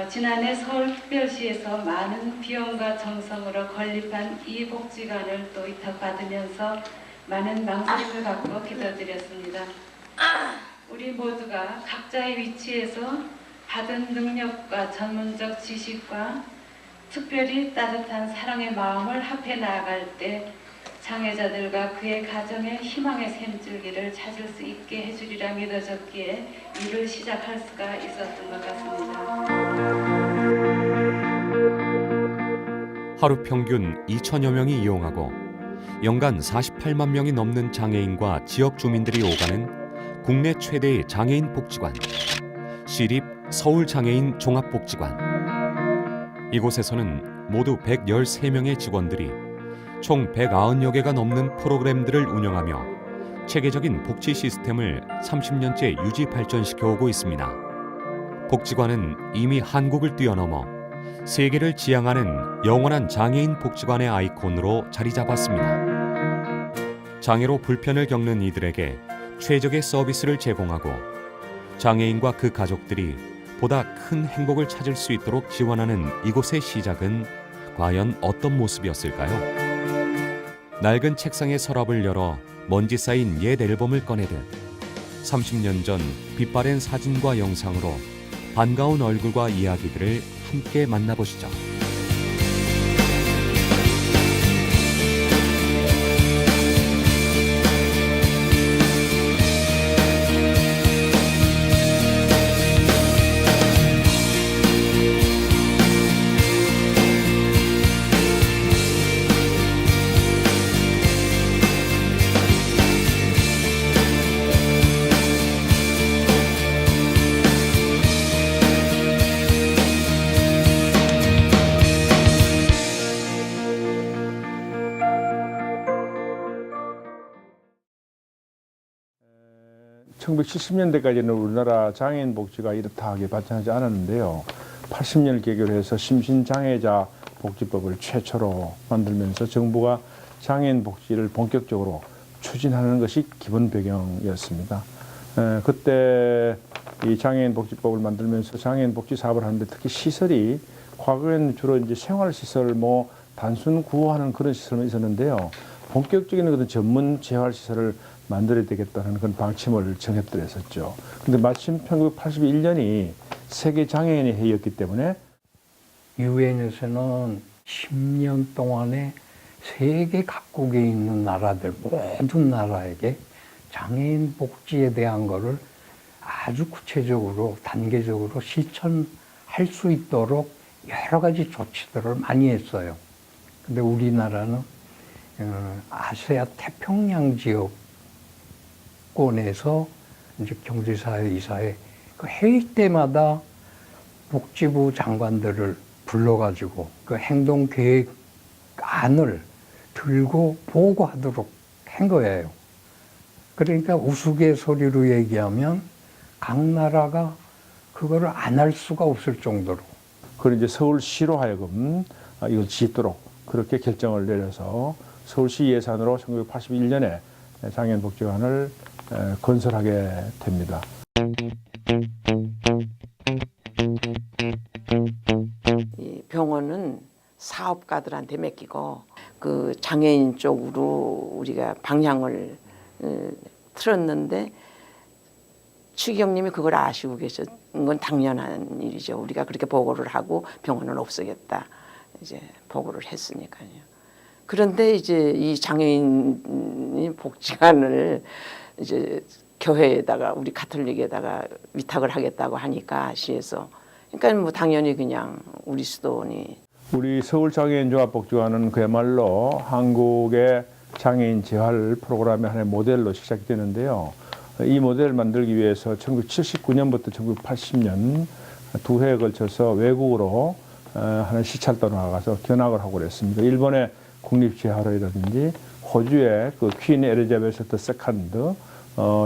지난해 서울특별시에서 많은 비용과 정성으로 건립한 이 복지관을 또 위탁받으면서 많은 망설임을 갖고 기도드렸습니다. 우리 모두가 각자의 위치에서 받은 능력과 전문적 지식과 특별히 따뜻한 사랑의 마음을 합해 나아갈 때 장애자들과 그의 가정의 희망의 샘줄기를 찾을 수 있게 해주리라 믿어졌기에 일을 시작할 수가 있었던 것 같습니다. 하루 평균 2천여 명이 이용하고 연간 48만 명이 넘는 장애인과 지역 주민들이 오가는 국내 최대의 장애인 복지관, 시립 서울장애인 종합복지관. 이곳에서는 모두 113명의 직원들이 총 190여 개가 넘는 프로그램들을 운영하며 체계적인 복지 시스템을 30년째 유지 발전시켜 오고 있습니다. 복지관은 이미 한국을 뛰어넘어 세계를 지향하는 영원한 장애인 복지관의 아이콘으로 자리 잡았습니다. 장애로 불편을 겪는 이들에게 최적의 서비스를 제공하고 장애인과 그 가족들이 보다 큰 행복을 찾을 수 있도록 지원하는 이곳의 시작은 과연 어떤 모습이었을까요? 낡은 책상에 서랍을 열어 먼지 쌓인 옛 앨범을 꺼내듯 30년 전 빛바랜 사진과 영상으로 반가운 얼굴과 이야기들을 함께 만나보시죠. (1970년대까지는) 우리나라 장애인 복지가 이렇다하게 발전하지 않았는데요. 80년을 계기로 해서 심신장애자 복지법을 최초로 만들면서 정부가 장애인 복지를 본격적으로 추진하는 것이 기본 배경이었습니다. 그때 이 장애인 복지법을 만들면서 장애인 복지 사업을 하는데 특히 시설이 과거에는 주로 이제 생활시설, 단순 구호하는 그런 시설만 있었는데요. 본격적인 어떤 전문 재활시설을 만들어야 되겠다는 그런 방침을 정했더랬었죠. 근데 마침 1981년이 세계 장애인의 해였기 때문에 유엔에서는 10년 동안에 세계 각국에 있는 나라들 모든 나라에게 장애인 복지에 대한 거를 아주 구체적으로 단계적으로 실천할 수 있도록 여러 가지 조치들을 많이 했어요. 근데 우리나라는 아시아 태평양 지역권에서 이제 경제사회, 이사회 그 회의 때마다 복지부 장관들을 불러가지고 그 행동계획 안을 들고 보고하도록 한 거예요. 그러니까 우스갯소리로 얘기하면 각 나라가 그거를 안 할 수가 없을 정도로. 그걸 이제 서울시로 하여금 이걸 짓도록 그렇게 결정을 내려서 서울시 예산으로 1981년에 장애인 복지관을 건설하게 됩니다. 이 병원은 사업가들한테 맡기고 그 장애인 쪽으로 우리가 방향을 틀었는데 추기경님이 그걸 아시고 계신 건 당연한 일이죠. 우리가 그렇게 보고를 하고 병원을 없애겠다 이제 보고를 했으니까요. 그런데 이제 이 장애인 복지관을 이제 교회에다가 우리 가톨릭에다가 위탁을 하겠다고 하니까 시에서 그러니까 뭐 당연히 그냥 우리 수도원이 우리 서울장애인종합복지관은 그야말로 한국의 장애인 재활 프로그램의 하나의 모델로 시작이 되는데요. 이 모델을 만들기 위해서 1979년부터 1980년 두 해에 걸쳐서 외국으로 하는 시찰도 나가서 견학을 하고 그랬습니다. 일본의 국립재활의라든지 호주의 그 퀸 엘리자베스 세컨드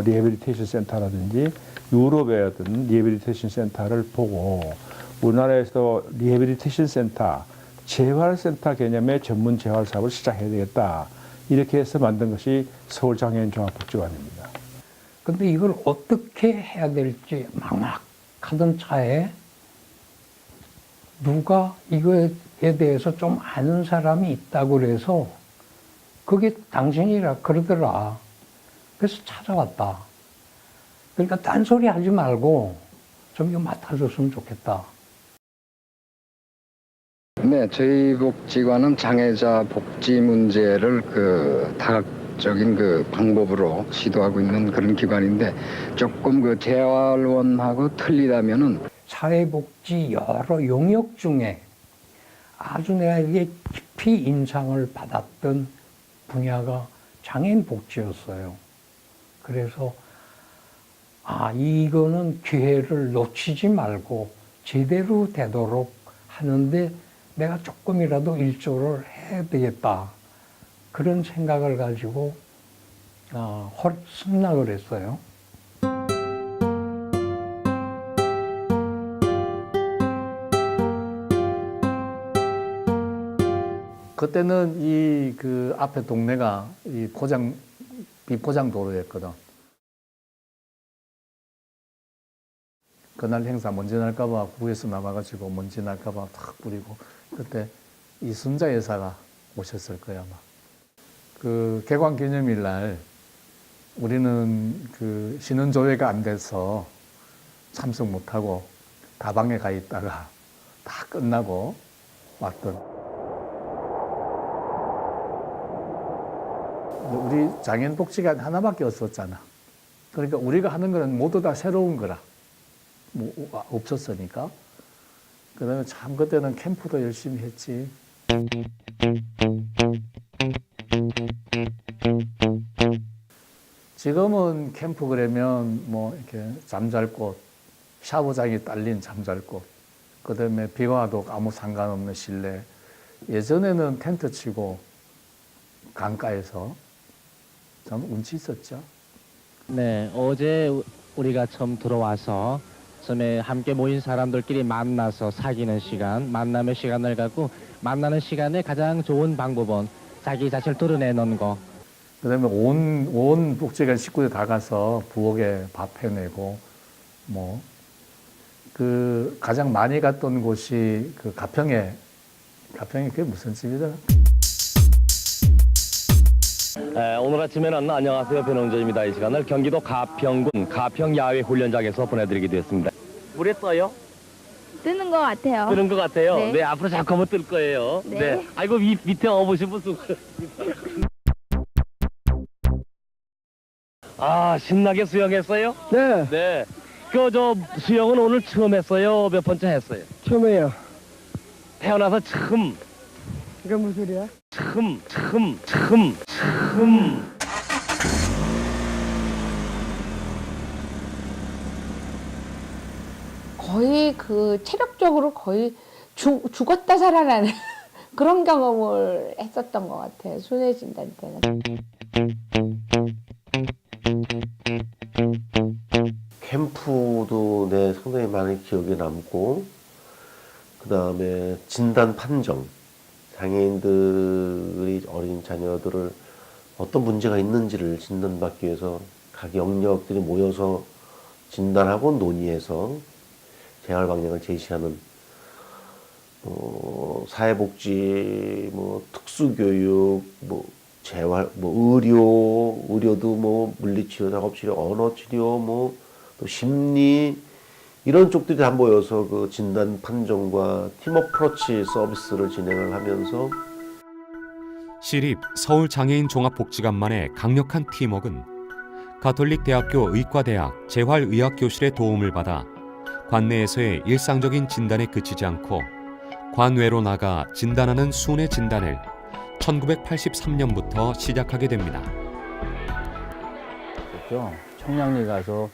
리해빌리테이션 센터라든지 유럽의 어떤 리해빌리테이션 센터를 보고 우리나라에서 리해빌리테이션 센터, 재활센터 개념의 전문 재활 사업을 시작해야 되겠다. 이렇게 해서 만든 것이 서울장애인종합복지관입니다. 근데 이걸 어떻게 해야 될지 막막하던 차에 누가 이거에 대해서 좀 아는 사람이 있다고 그래서 그게 당신이라 그러더라. 그래서 찾아왔다. 그러니까 딴소리 하지 말고 좀 이거 맡아줬으면 좋겠다. 네, 저희 복지관은 장애자 복지 문제를 다각적인 방법으로 시도하고 있는 그런 기관인데 조금 재활원하고 틀리다면은 사회복지 여러 용역 중에 아주 내가 이게 깊이 인상을 받았던 분야가 장애인 복지였어요. 그래서 이거는 기회를 놓치지 말고 제대로 되도록 하는데 내가 조금이라도 일조를 해야 되겠다. 그런 생각을 가지고 승낙을 했어요. 그때는 이 앞에 동네가 이 비포장 도로였거든. 그날 행사 먼지 날까봐 구에서 나와가지고 먼지 날까봐 탁 뿌리고 그때 이순자 여사가 오셨을 거야 아마. 개관 기념일 날 우리는 신원조회가 안 돼서 참석 못하고 다방에 가 있다가 다 끝나고 왔던. 우리 장애인 복지관 하나밖에 없었잖아. 그러니까 우리가 하는 거는 모두 다 새로운 거라. 없었으니까. 그 다음에 참 그때는 캠프도 열심히 했지. 지금은 캠프 그러면 이렇게 잠잘 곳, 샤워장이 딸린 잠잘 곳, 그 다음에 비가 와도 아무 상관없는 실내. 예전에는 텐트 치고 강가에서 참 운치 있었죠. 네, 어제 우리가 처음 들어와서 처음에 함께 모인 사람들끼리 만나서 사귀는 시간, 만남의 시간을 갖고 만나는 시간에 가장 좋은 방법은 자기 자신을 드러내는 거. 그다음에 온 복지관 식구들 다 가서 부엌에 밥 해내고 가장 많이 갔던 곳이 가평에 그게 무슨 집이더라? 오늘 아침에는 안녕하세요 변홍준입니다. 이 시간을 경기도 가평군 가평야외훈련장에서 보내드리기도 했습니다. 물에 떠요? 뜨는 것 같아요. 뜨는 것 같아요. 네. 네, 앞으로 자꾸 한번 뜰 거예요. 네. 아이고 밑에 어보신 분 신나게 수영했어요? 네, 네. 수영은 오늘 처음 했어요? 몇 번째 했어요? 처음이에요. 태어나서 처음. 이게 무슨 소리야? 처음. 거의 체력적으로 거의 죽었다 살아나는 그런 경험을 했었던 것 같아요. 손해진단 때는. 캠프도 상당히 많이 기억에 남고, 그 다음에 진단 판정, 장애인들이 어린 자녀들을 어떤 문제가 있는지를 진단받기 위해서 각 영역들이 모여서 진단하고 논의해서 재활 방향을 제시하는 사회복지, 특수교육, 재활, 의료도 물리치료, 작업치료, 언어치료, 또 심리, 이런 쪽들이 다 모여서 진단 판정과 팀 어프로치 서비스를 진행을 하면서 시립 서울장애인 종합복지관만의 강력한 팀워크는 가톨릭대학교 의과대학 재활의학교실의 도움을 받아 관내에서의 일상적인 진단에 그치지 않고 관외로 나가 진단하는 순회 진단을 1983년부터 시작하게 됩니다. 청량리 가서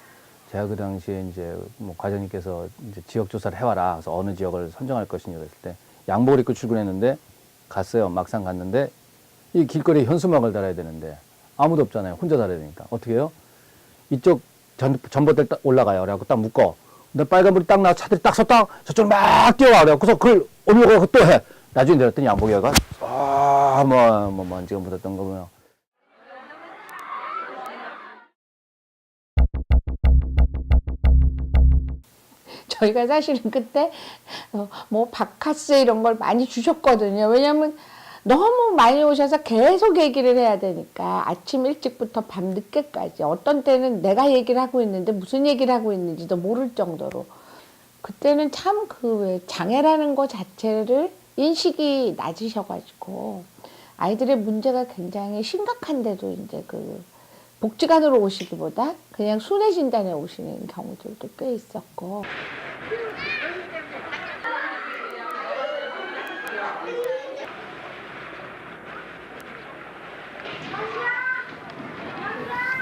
제가 그 당시에 이제 과장님께서 이제 지역 조사를 해와라. 그래서 어느 지역을 선정할 것이냐 그랬을 때 양복을 입고 출근했는데 갔어요. 막상 갔는데 이 길거리에 현수막을 달아야 되는데 아무도 없잖아요. 혼자 달아야 되니까 어떻게 해요? 이쪽 전봇대 올라가요. 그래갖고 딱 묶어. 근데 빨간불이 딱 나와 차들이 딱 섰다 저쪽으로 막 뛰어와. 그래갖고서 그걸 올려가고 또 해. 나중에 내렸더니 양복이가 먼지가 묻었던 거 보면. 저희가 사실은 그때 뭐 바카스 이런 걸 많이 주셨거든요. 왜냐하면 너무 많이 오셔서 계속 얘기를 해야 되니까 아침 일찍부터 밤 늦게까지 어떤 때는 내가 얘기를 하고 있는데 무슨 얘기를 하고 있는지도 모를 정도로 그때는 참 그 왜 장애라는 거 자체를 인식이 낮으셔가지고 아이들의 문제가 굉장히 심각한데도 이제 그 복지관으로 오시기보다 그냥 순회 진단에 오시는 경우들도 꽤 있었고.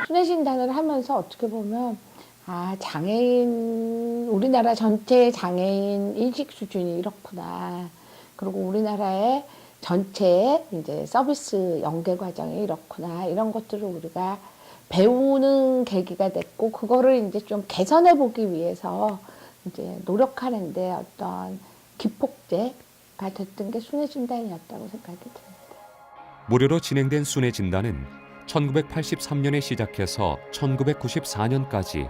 순회 진단을 하면서 어떻게 보면 장애인 우리나라 전체 장애인 인식 수준이 이렇구나. 그리고 우리나라의 전체 이제 서비스 연계 과정이 이렇구나. 이런 것들을 우리가 배우는 계기가 됐고 그거를 이제 좀 개선해 보기 위해서 이제 노력하는데 어떤 기폭제가 됐던 게 순회 진단이었다고 생각이 듭니다. 무료로 진행된 순회 진단은 1983년에 시작해서 1994년까지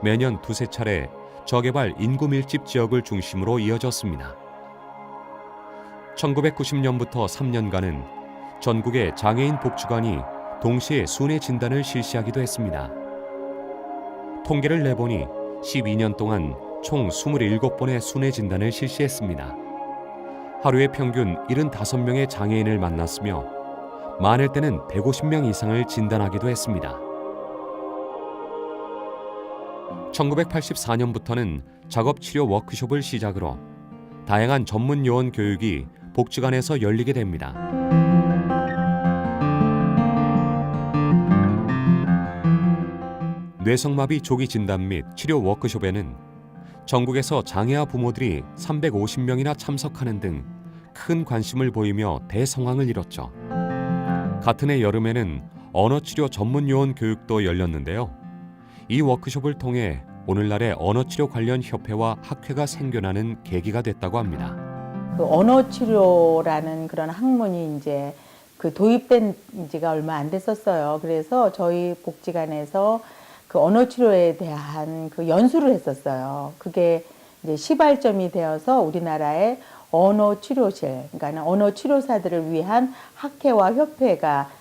매년 두세 차례 저개발 인구 밀집 지역을 중심으로 이어졌습니다. 1990년부터 3년간은 전국의 장애인 복지관이 동시에 순회 진단을 실시하기도 했습니다. 통계를 내보니 12년 동안 총 27번의 순회 진단을 실시했습니다. 하루에 평균 75명의 장애인을 만났으며 많을 때는 150명 이상을 진단하기도 했습니다. 1984년부터는 작업치료 워크숍을 시작으로 다양한 전문 요원 교육이 복지관에서 열리게 됩니다. 뇌성마비 조기 진단 및 치료 워크숍에는 전국에서 장애아 부모들이 350명이나 참석하는 등 큰 관심을 보이며 대성황을 이뤘죠. 같은 해 여름에는 언어치료 전문 요원 교육도 열렸는데요. 이 워크숍을 통해 오늘날의 언어치료 관련 협회와 학회가 생겨나는 계기가 됐다고 합니다. 그 언어치료라는 그런 학문이 이제 그 도입된 지가 얼마 안 됐었어요. 그래서 저희 복지관에서 그 언어치료에 대한 그 연수를 했었어요. 그게 이제 시발점이 되어서 우리나라의 언어치료실, 그러니까 언어치료사들을 위한 학회와 협회가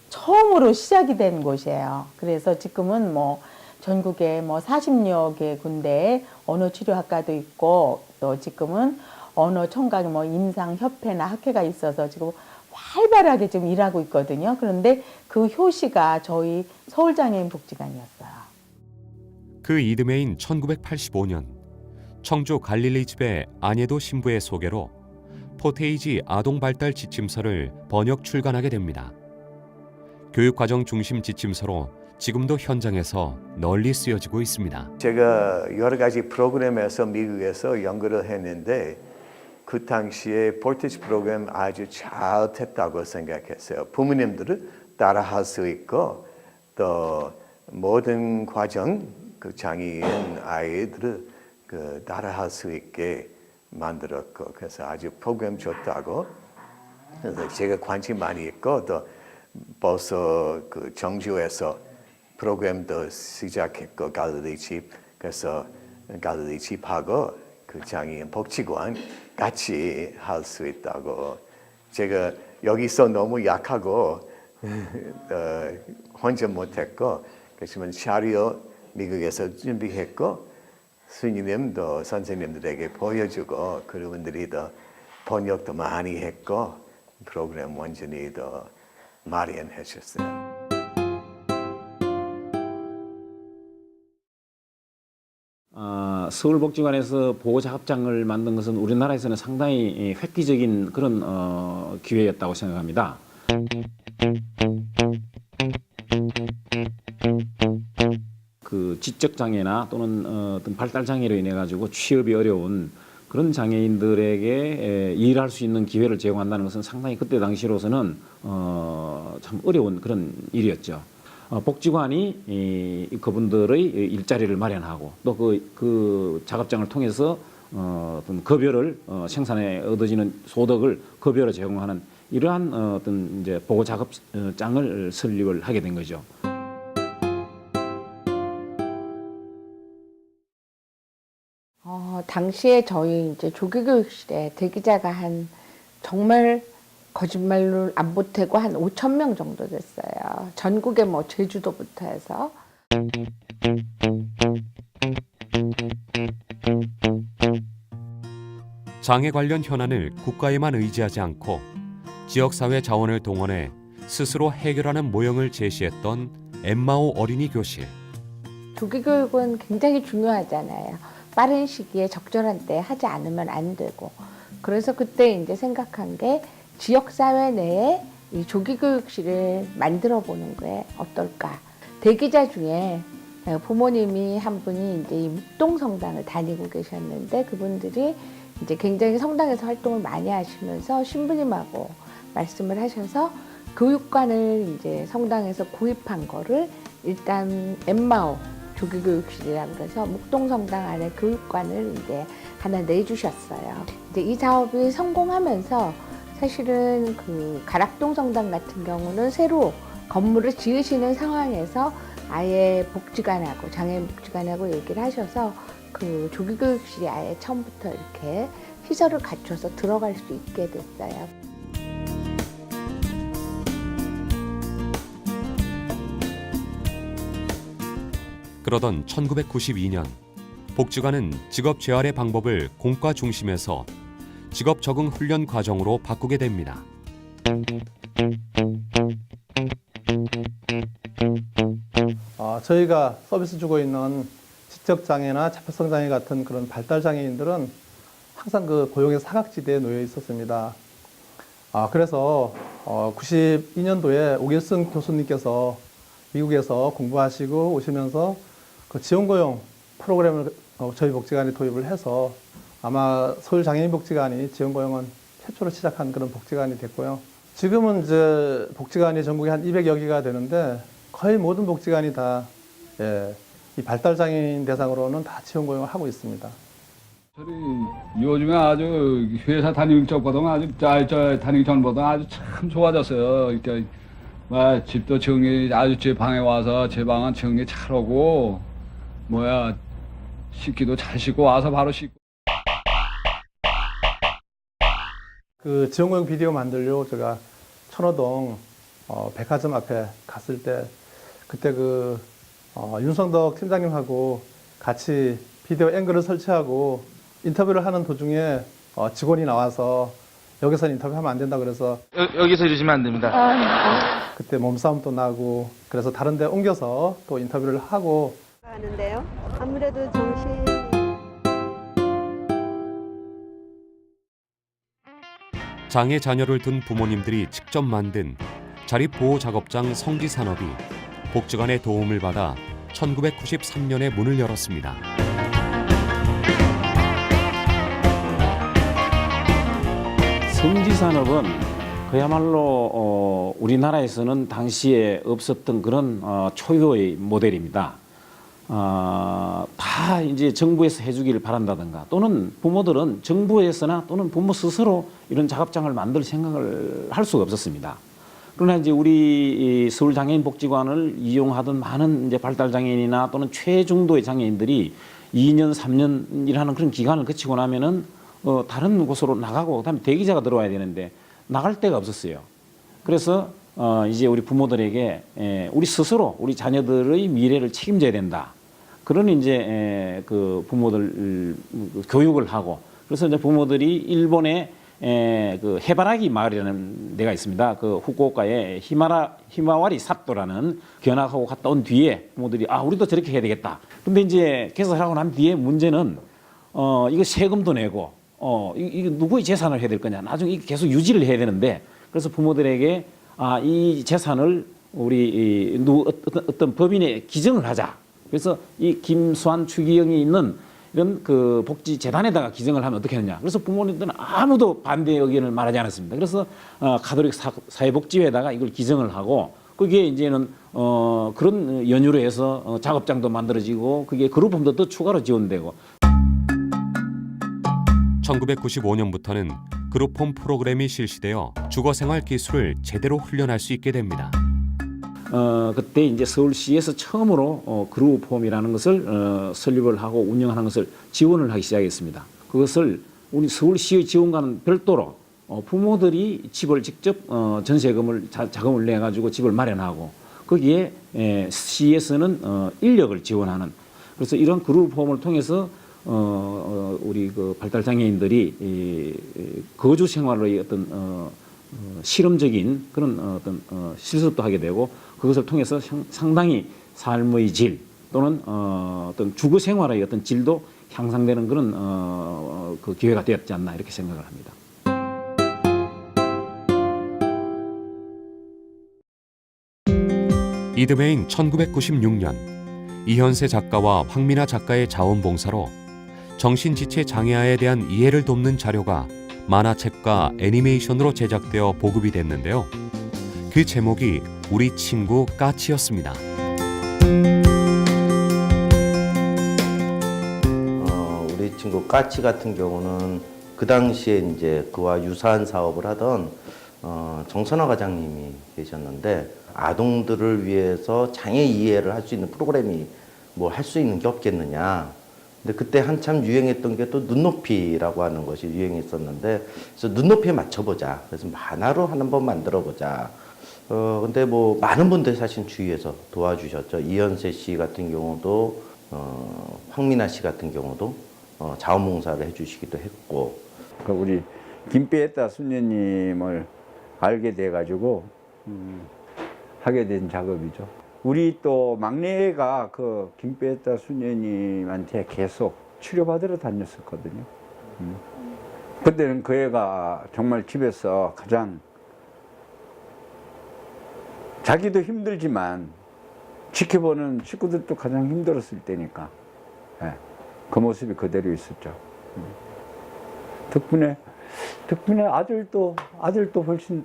처음으로 시작이 된 곳이에요. 그래서 지금은 뭐 전국에 뭐 40여 개 군데에 언어치료학과도 있고 또 지금은 언어청각 뭐 임상협회나 학회가 있어서 지금 활발하게 지금 일하고 있거든요. 그런데 그 효시가 저희 서울장애인복지관이었어요. 그 이듬해인 1985년 청주 갈릴리 집의 안예도 신부의 소개로 포테이지 아동발달 지침서를 번역 출간하게 됩니다. 교육과정 중심 지침서로 지금도 현장에서 널리 쓰여지고 있습니다. 제가 여러 가지 프로그램에서 미국에서 연구를 했는데 그 당시에 포테이지 프로그램 아주 잘 됐다고 생각했어요. 부모님들은 따라할 수 있고 또 모든 과정 그 장애인 아이들을 그 따라할 수 있게 만들었고 그래서 아주 프로그램 좋다고 그래서 제가 관심 많이 있고 또 벌써 그 정주에서 프로그램도 시작했고 갈릴리 집 그래서 갈릴리 집하고 그 장애인 복지관 같이 할 수 있다고 제가 여기서 너무 약하고 혼자 못했고 그렇지만 자료 미국에서 준비했고 스님도 선생님들에게 보여주고 그분들이 더 번역도 많이 했고 프로그램 완전히 더 마련해 주셨어요. 서울복지관에서 보호자합장을 만든 것은 우리나라에서는 상당히 획기적인 그런 기회였다고 생각합니다. 그 지적 장애나 또는 어떤 발달 장애로 인해 가지고 취업이 어려운 그런 장애인들에게 일할 수 있는 기회를 제공한다는 것은 상당히 그때 당시로서는 참 어려운 그런 일이었죠. 복지관이 그분들의 일자리를 마련하고 또 그 작업장을 통해서 어떤 급여를 생산에 얻어지는 소득을 급여로 제공하는 이러한 어떤 이제 보호 작업장을 설립을 하게 된 거죠. 당시에 저희 이제 조기교육실에 대기자가 정말 거짓말로 안 보태고 한 5,000명 정도 됐어요. 전국에 뭐 제주도부터 해서. 장애 관련 현안을 국가에만 의지하지 않고 지역사회 자원을 동원해 스스로 해결하는 모형을 제시했던 엠마오 어린이 교실. 조기교육은 굉장히 중요하잖아요. 빠른 시기에 적절한 때 하지 않으면 안 되고. 그래서 그때 이제 생각한 게 지역사회 내에 이 조기교육실을 만들어 보는 게 어떨까. 대기자 중에 부모님이 한 분이 이제 이 묵동성당을 다니고 계셨는데 그분들이 이제 굉장히 성당에서 활동을 많이 하시면서 신부님하고 말씀을 하셔서 교육관을 이제 성당에서 구입한 거를 일단 엠마오 조기교육실이라고 해서 묵동성당 안에 교육관을 이제 하나 내주셨어요. 이제 이 사업이 성공하면서 사실은 그 가락동 성당 같은 경우는 새로 건물을 지으시는 상황에서 아예 복지관하고 장애인 복지관하고 얘기를 하셔서 그 조기교육실이 아예 처음부터 이렇게 시설을 갖춰서 들어갈 수 있게 됐어요. 그러던 1992년 복지관은 직업 재활의 방법을 공과 중심에서 직업 적응 훈련 과정으로 바꾸게 됩니다. 저희가 서비스 주고 있는 지적장애나 자폐성장애 같은 그런 발달장애인들은 항상 그 고용의 사각지대에 놓여 있었습니다. 그래서 92년도에 오길슨 교수님께서 미국에서 공부하시고 오시면서 그 지원고용 프로그램을 저희 복지관에 도입을 해서 아마 서울장애인복지관이 지원고용은 최초로 시작한 그런 복지관이 됐고요. 지금은 이제 복지관이 전국에 한 200여 개가 되는데 거의 모든 복지관이 다 이 발달장애인 대상으로는 다 지원고용을 하고 있습니다. 요즘에 아주 회사 다니기 전보다 아주 다니기 전보다 아주 참 좋아졌어요. 그러니까 집도 정리 아주 제 방에 와서 제 방은 정리 잘하고 씻기도 잘 씻고 와서 바로 씻고. 그 지원고용 비디오 만들려고 제가 천호동 백화점 앞에 갔을 때 그때 윤성덕 팀장님하고 같이 비디오 앵글을 설치하고 인터뷰를 하는 도중에 직원이 나와서 여기서 인터뷰하면 안 된다 그래서 여기서 해주시면 안 됩니다. 그때 몸싸움도 나고 그래서 다른 데 옮겨서 또 인터뷰를 하고 하는데요. 아무래도 정신 장애 자녀를 둔 부모님들이 직접 만든 자립보호작업장 성지산업이 복지관의 도움을 받아 1993년에 문을 열었습니다. 성지산업은 그야말로 우리나라에서는 당시에 없었던 그런 초유의 모델입니다. 다 이제 정부에서 해주기를 바란다든가 또는 부모들은 정부에서나 또는 부모 스스로 이런 작업장을 만들 생각을 할 수가 없었습니다. 그러나 이제 우리 서울장애인복지관을 이용하던 많은 이제 발달장애인이나 또는 최중도의 장애인들이 2년, 3년이라는 그런 기간을 거치고 나면은 다른 곳으로 나가고 그다음에 대기자가 들어와야 되는데 나갈 데가 없었어요. 그래서 이제 우리 부모들에게 우리 스스로 우리 자녀들의 미래를 책임져야 된다. 그런 이제 그 부모들 교육을 하고 그래서 이제 부모들이 일본의 그 해바라기 마을이라는 데가 있습니다. 그 후쿠오카에 히마와리 삿도라는 견학하고 갔다 온 뒤에 부모들이 우리도 저렇게 해야 되겠다. 근데 이제 개설하고 난 뒤에 문제는 이거 세금도 내고 이거 누구의 재산을 해야 될 거냐. 나중에 이게 계속 유지를 해야 되는데 그래서 부모들에게 이 재산을 우리 어떤 법인에 기증을 하자. 그래서 이 김수환 추기경이 있는 이런 그 복지재단에다가 기증을 하면 어떻게 하느냐. 그래서 부모님들은 아무도 반대 의견을 말하지 않았습니다. 그래서 가톨릭 사회복지회에다가 이걸 기증을 하고 그게 이제는 그런 연유로 해서 작업장도 만들어지고 그게 그룹홈도 또 추가로 지원되고 1995년부터는 그룹홈 프로그램이 실시되어 주거생활 기술을 제대로 훈련할 수 있게 됩니다. 그때 이제 서울시에서 처음으로 그룹홈이라는 것을 설립을 하고 운영하는 것을 지원을 하기 시작했습니다. 그것을 우리 서울시의 지원과는 별도로 부모들이 집을 직접 전세금을 자금을 내 가지고 집을 마련하고 거기에 시에서는 인력을 지원하는, 그래서 이런 그룹홈을 통해서 우리 그 발달 장애인들이 거주 생활의 어떤 실험적인 그런 어떤 실습도 하게 되고 그것을 통해서 상당히 삶의 질 또는 어떤 주거 생활의 어떤 질도 향상되는 그런 그 기회가 되었지 않나 이렇게 생각을 합니다. 이듬해인 1996년 이현세 작가와 황미나 작가의 자원봉사로 정신지체 장애아에 대한 이해를 돕는 자료가 만화책과 애니메이션으로 제작되어 보급이 됐는데요. 그 제목이 우리 친구 까치였습니다. 우리 친구 까치 같은 경우는 그 당시에 이제 그와 유사한 사업을 하던 정선화 과장님이 계셨는데, 아동들을 위해서 장애 이해를 할 수 있는 프로그램이 뭐 할 수 있는 게 없겠느냐. 근데 그때 한참 유행했던 게 또 눈높이라고 하는 것이 유행했었는데, 그래서 눈높이에 맞춰보자. 그래서 만화로 한번 만들어보자. 근데 뭐 많은 분들이 사실 주위에서 도와주셨죠. 이현세 씨 같은 경우도, 황미나 씨 같은 경우도 자원봉사를 해주시기도 했고. 우리 김빼따 수녀님을 알게 돼가지고 하게 된 작업이죠. 우리 또 막내가 그 김빼따 수녀님한테 계속 치료받으러 다녔었거든요. 그때는 그 애가 정말 집에서 가장 자기도 힘들지만 지켜보는 식구들도 가장 힘들었을 때니까 그 모습이 그대로 있었죠. 덕분에 아들도 훨씬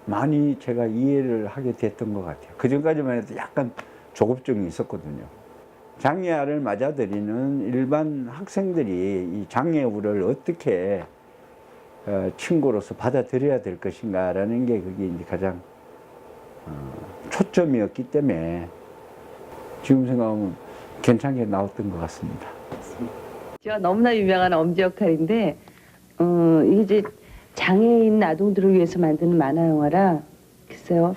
많이 제가 이해를 하게 됐던 것 같아요. 그 전까지만 해도 약간 조급증이 있었거든요. 장애아를 맞아들이는 일반 학생들이 이 장애우를 어떻게 친구로서 받아들여야 될 것인가라는 게 그게 이제 가장 초점이었기 때문에 지금 생각하면 괜찮게 나왔던 것 같습니다. 제가 너무나 유명한 엄지 역할인데 이게 이제 장애인 아동들을 위해서 만드는 만화 영화라 글쎄요,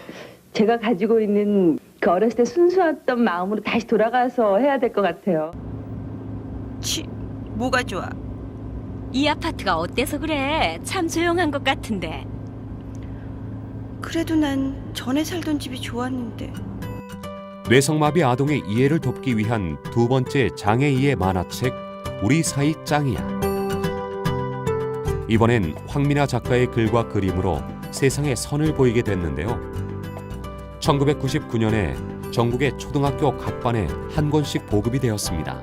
제가 가지고 있는 그 어렸을 때 순수했던 마음으로 다시 돌아가서 해야 될 것 같아요. 뭐가 좋아? 이 아파트가 어때서 그래? 참 조용한 것 같은데. 그래도 난 전에 살던 집이 좋았는데. 뇌성마비 아동의 이해를 돕기 위한 두 번째 장애 이해 만화책 우리 사이 짱이야. 이번엔 황미나 작가의 글과 그림으로 세상에 선을 보이게 됐는데요. 1999년에 전국의 초등학교 각 반에 한 권씩 보급이 되었습니다.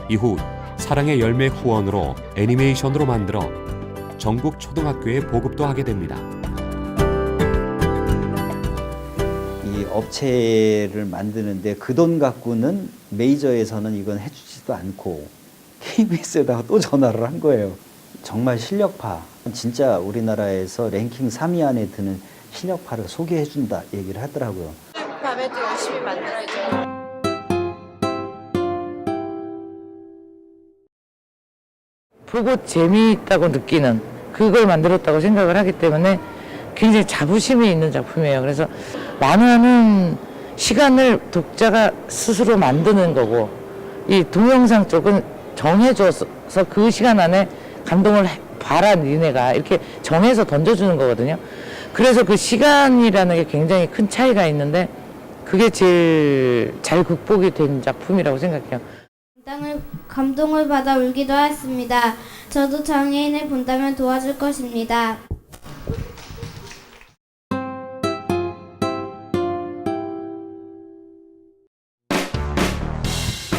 이후 사랑의 열매 후원으로 애니메이션으로 만들어 전국 초등학교에 보급도 하게 됩니다. 이 업체를 만드는데 그 돈 갖고는 메이저에서는 이건 해주지도 않고 KBS에다가 또 전화를 한 거예요. 정말 실력파, 진짜 우리나라에서 랭킹 3위 안에 드는 실력파를 소개해준다 얘기를 하더라고요. 밤에도 열심히 만들어야죠. 보고 재미있다고 느끼는 그걸 만들었다고 생각을 하기 때문에 굉장히 자부심이 있는 작품이에요. 그래서 만화는 시간을 독자가 스스로 만드는 거고, 이 동영상 쪽은 정해줘서 그 시간 안에 감동을 봐라 니네가 이렇게 정해서 던져주는 거거든요. 그래서 그 시간이라는 게 굉장히 큰 차이가 있는데 그게 제일 잘 극복이 된 작품이라고 생각해요. 감동을 받아 울기도 하였습니다. 저도 장애인을 본다면 도와줄 것입니다.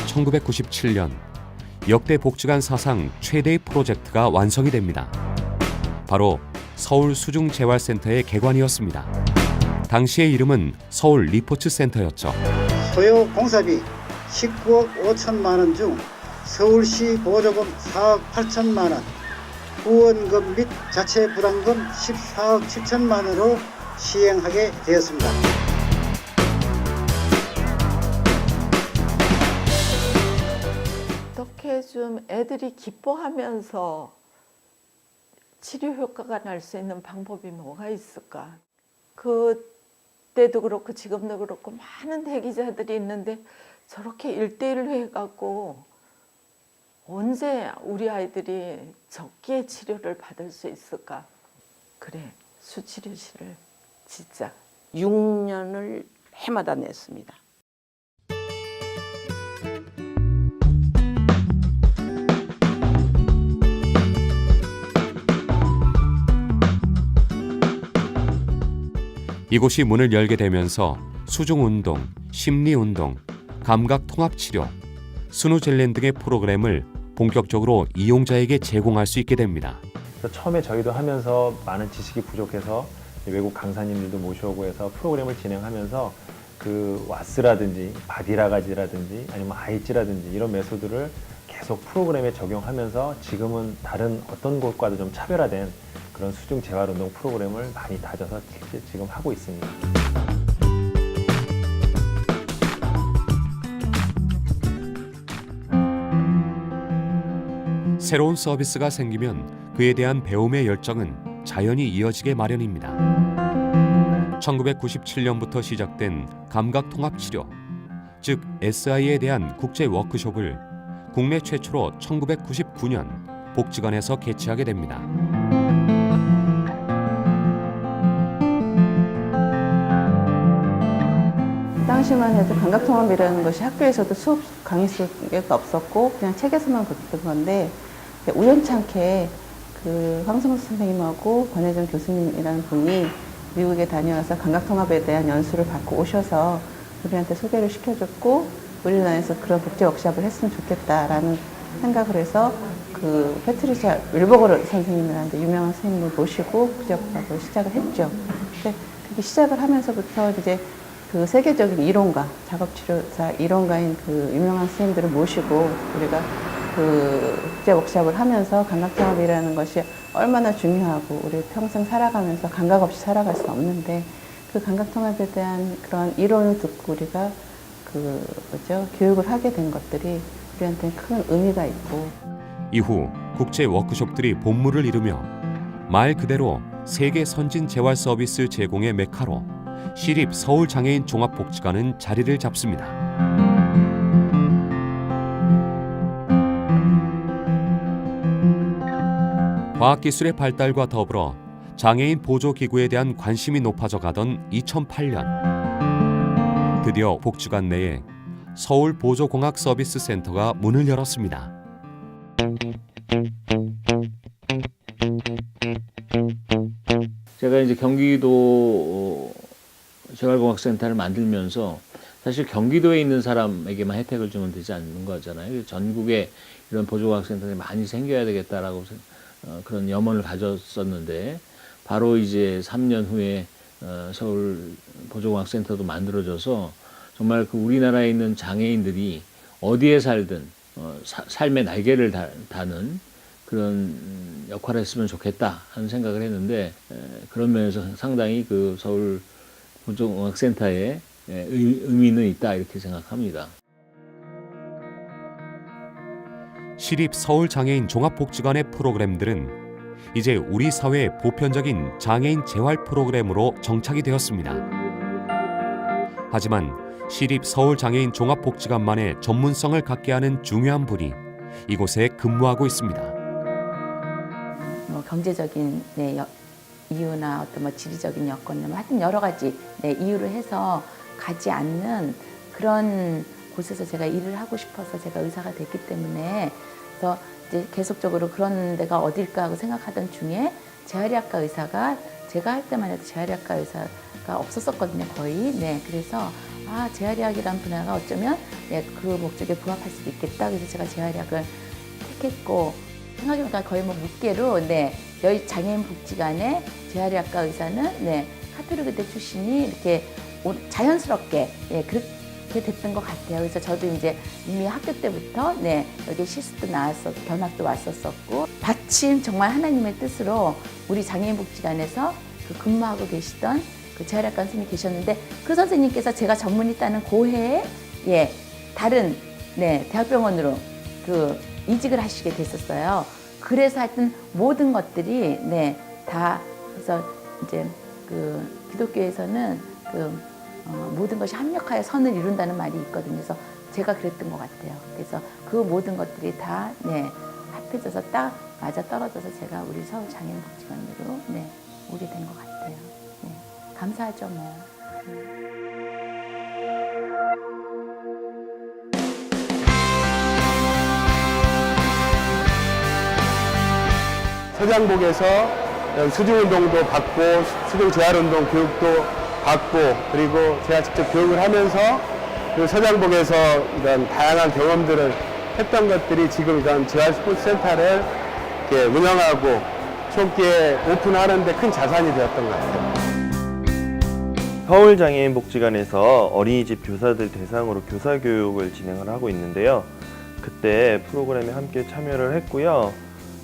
(1997년) 역대 복지관 사상 최대의 프로젝트가 완성이 됩니다. 바로 서울 수중재활센터의 개관이었습니다. 당시의 이름은 서울 리포츠센터였죠. 소요 공사비 19억 5천만 원 중 서울시 보조금 4억 8천만 원, 후원금 및 자체 부담금 14억 7천만 원으로 시행하게 되었습니다. 이렇게 좀 애들이 기뻐하면서 치료 효과가 날 수 있는 방법이 뭐가 있을까? 그때도 그렇고 지금도 그렇고 많은 대기자들이 있는데 저렇게 1대1로 해갖고 언제 우리 아이들이 적기에 치료를 받을 수 있을까? 그래, 수치료실을 진짜 6년을 해마다 냈습니다. 이곳이 문을 열게 되면서 수중운동, 심리운동, 감각통합치료, 스누젤렌 등의 프로그램을 본격적으로 이용자에게 제공할 수 있게 됩니다. 처음에 저희도 하면서 많은 지식이 부족해서 외국 강사님들도 모셔오고 해서 프로그램을 진행하면서 그 와스라든지 바디라가지라든지 아니면 아이찌라든지 이런 메소드를 계속 프로그램에 적용하면서 지금은 다른 어떤 곳과도 좀 차별화된 그런 수중 재활운동 프로그램을 많이 다져서 지금 하고 있습니다. 새로운 서비스가 생기면 그에 대한 배움의 열정은 자연히 이어지게 마련입니다. 1997년부터 시작된 감각통합치료, 즉 SI에 대한 국제 워크숍을 국내 최초로 1999년 복지관에서 개최하게 됩니다. 당시만 해도 감각통합이라는 것이 학교에서도 수업 강의 속에 없었고 그냥 책에서만 봤던 건데 우연찮게 그 황성수 선생님하고 권혜정 교수님이라는 분이 미국에 다녀와서 감각통합에 대한 연수를 받고 오셔서 우리한테 소개를 시켜줬고 우리나라에서 그런 복지 워크숍을 했으면 좋겠다라는 생각을 해서 그 패트리샤 윌버거 선생님이라는 유명한 선생님을 모시고 복지 워크숍을 시작을 했죠. 근데 그렇게 시작을 하면서부터 이제 그 세계적인 이론가, 작업치료사 이론가인 그 유명한 선생님들을 모시고 우리가 그 국제 워크숍을 하면서 감각통합이라는 것이 얼마나 중요하고 우리 평생 살아가면서 감각 없이 살아갈 수 없는데 그 감각통합에 대한 그런 이론을 듣고 우리가 그 교육을 하게 된 것들이 우리한테 큰 의미가 있고 이후 국제 워크숍들이 본물을 이루며 말 그대로 세계 선진 재활 서비스 제공의 메카로 시립 서울장애인 종합복지관은 자리를 잡습니다. 과학기술의 발달과 더불어 장애인 보조기구에 대한 관심이 높아져 가던 2008년 드디어 복지관 내에 서울보조공학서비스센터가 문을 열었습니다. 제가 이제 경기도 재활공학센터를 만들면서 사실 경기도에 있는 사람에게만 혜택을 주면 되지 않는 거잖아요. 전국에 이런 보조공학센터들이 많이 생겨야 되겠다라고 그런 염원을 가졌었는데 바로 이제 3년 후에 서울 보조공학센터도 만들어져서 정말 그 우리나라에 있는 장애인들이 어디에 살든 삶의 날개를 다는 그런 역할을 했으면 좋겠다 하는 생각을 했는데 그런 면에서 상당히 그 서울 보조공학센터에 의미는 있다 이렇게 생각합니다. 시립 서울장애인 종합복지관의 프로그램들은 이제 우리 사회의 보편적인 장애인 재활 프로그램으로 정착이 되었습니다. 하지만 시립 서울장애인 종합복지관만의 전문성을 갖게 하는 중요한 분이 이곳에 근무하고 있습니다. 뭐 경제적인 이유나 어떤 뭐 지리적인 여건이나 하여튼 여러 가지 이유를 해서 가지 않는 그런 곳에서 제가 일을 하고 싶어서 제가 의사가 됐기 때문에 그래서 이제 계속적으로 그런 데가 어딜까 하고 생각하던 중에 재활의학과 의사가 제가 할 때만 해도 재활의학과 의사가 없었었거든요 거의. 그래서 재활의학이란 분야가 어쩌면 그 목적에 부합할 수도 있겠다. 그래서 제가 재활의학을 택했고 생각해보니까 거의 뭐 묻게로 여기 장애인 복지관의 재활의학과 의사는 카톨릭 의대 출신이 이렇게 자연스럽게 그렇게 됐던 것 같아요. 그래서 저도 이제 이미 학교 때부터 여기 실습도 나왔었고 견학도 왔었었고 마침 정말 하나님의 뜻으로 우리 장애인 복지관에서 그 근무하고 계시던 그 재활의학과 선생님이 계셨는데 그 선생님께서 제가 전문의 따는 고해에 다른 대학병원으로 그 이직을 하시게 됐었어요. 그래서 하여튼 모든 것들이 다 그래서 이제 그 기독교에서는 모든 것이 합력하여 선을 이룬다는 말이 있거든요. 그래서 제가 그랬던 것 같아요. 그래서 그 모든 것들이 다 합해져서 딱 맞아 떨어져서 제가 우리 서울 장애인 복지관으로 오게 된 것 같아요. 감사하죠, 뭐. 서장복에서 수중운동도 받고 수중재활운동 교육도 받고 그리고 제가 직접 교육을 하면서 그 서장복에서 이런 다양한 경험들을 했던 것들이 지금 이런 재활스포츠센터를 이렇게 운영하고 초기에 오픈하는데 큰 자산이 되었던 것 같아요. 서울장애인복지관에서 어린이집 교사들 대상으로 교사교육을 진행을 하고 있는데요. 그때 프로그램에 함께 참여를 했고요.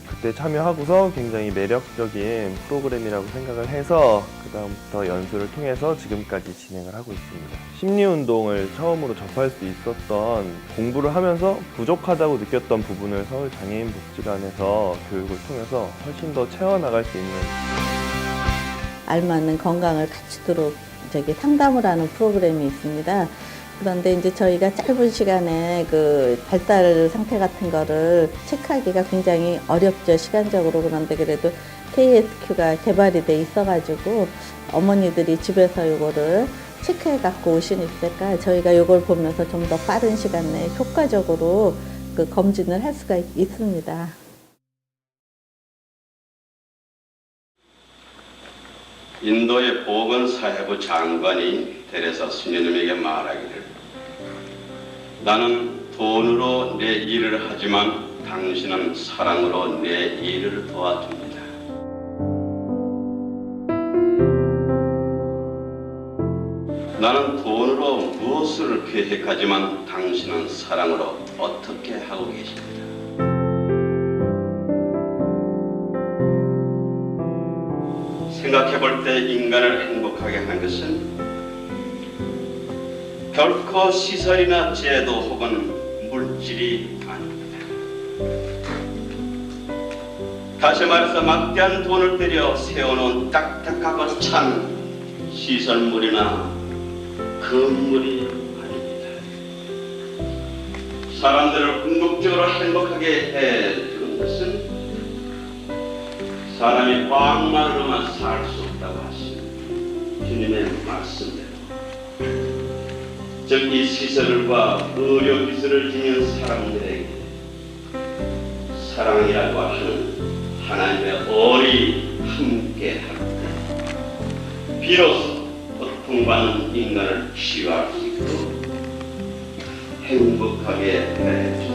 그때 참여하고서 굉장히 매력적인 프로그램이라고 생각을 해서 그 다음부터 연수를 통해서 지금까지 진행을 하고 있습니다. 심리운동을 처음으로 접할 수 있었던, 공부를 하면서 부족하다고 느꼈던 부분을 서울장애인복지관에서 교육을 통해서 훨씬 더 채워나갈 수 있는, 알맞는 건강을 갖추도록 상담을 하는 프로그램이 있습니다. 그런데 이제 저희가 짧은 시간에 그 발달 상태 같은 거를 체크하기가 굉장히 어렵죠, 시간적으로. 그런데 그래도 KSQ가 개발이 돼 있어가지고 어머니들이 집에서 요거를 체크해 갖고 오시니까 저희가 요걸 보면서 좀 더 빠른 시간 내에 효과적으로 그 검진을 할 수가 있습니다. 인도의 보건사회부 장관이 데레사 스님에게 말하기를, 나는 돈으로 내 일을 하지만 당신은 사랑으로 내 일을 도와줍니다. 나는 돈으로 무엇을 계획하지만 당신은 사랑으로 어떻게 하고 계십니다. 생각해볼 때 인간을 행복하게 하는 것은 결코 시설이나 제도 혹은 물질이 아닙니다. 다시 말해서 막대한 돈을 들여 세워놓은 딱딱하고 찬 시설물이나 건물이 아닙니다. 사람들을 궁극적으로 행복하게 해주는 것은 사람이 빵만으로만 살 수 없다고 하신 주님의 말씀대로, 즉 이 시설과 의료기술을 지닌 사람들에게 사랑이라고 하는 하나님의 얼이 함께할 때 비로소 고통받는 인간을 치유할 수 있고 행복하게 해줍니다.